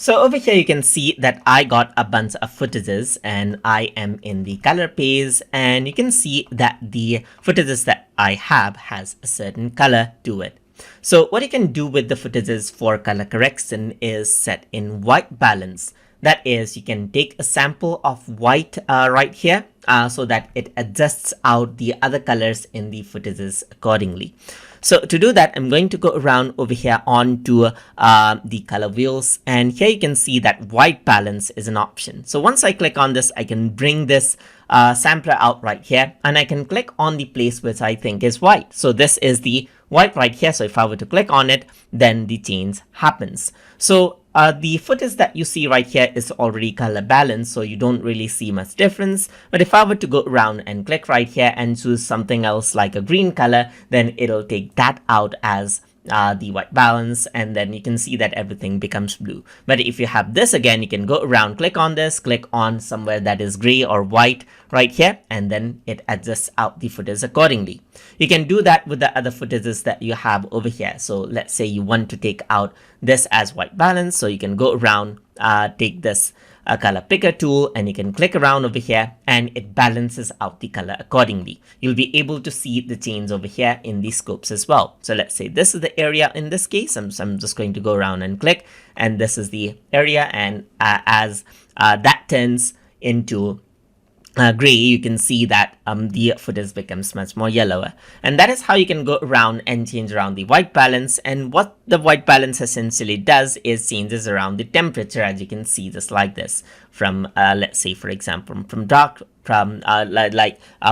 So over here you can see that I got a bunch of footages and I am in the color page, and you can see that the footages that I have has a certain color to it. So what you can do with the footages for color correction is set in white balance. That is, you can take a sample of white right here so that it adjusts out the other colors in the footages accordingly. So to do that, I'm going to go around over here onto the color wheels, and here you can see that white balance is an option. So once I click on this, I can bring this sampler out right here, and I can click on the place which I think is white. So this is the white right here. So if I were to click on it, then the change happens. So the footage that you see right here is already color balanced, so you don't really see much difference. But if I were to go around and click right here and choose something else like a green color, then it'll take that out as the white balance, and then you can see that everything becomes blue. But if you have this again, you can go around, click on this, click on somewhere that is gray or white right here, and then it adjusts out the footage accordingly. You can do that with the other footages that you have over here. So let's say you want to take out this as white balance, so you can go around, take this color picker tool, and you can click around over here and it balances out the color accordingly. You'll be able to see the change over here in the scopes as well. So let's say this is the area in this case. I'm just going to go around and click, and this is the area, and as that turns into gray, you can see that the footage becomes much more yellower. And that is how you can go around and change around the white balance. And what the white balance essentially does is changes around the temperature, as you can see, just like this, from let's say, for example, from dark, from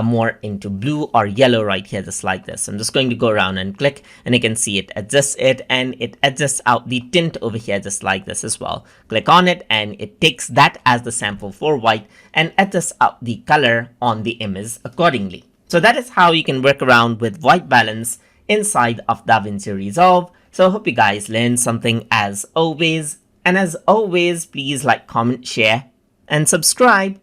more into blue or yellow right here, just like this. I'm just going to go around and click, and you can see it adjusts it, and it adjusts out the tint over here just like this as well. Click on it, and it takes that as the sample for white and adjusts out the color on the image accordingly. So that is how you can work around with white balance inside of Davinci Resolve. So I hope you guys learned something as always. And as always, please like, comment, share, and subscribe.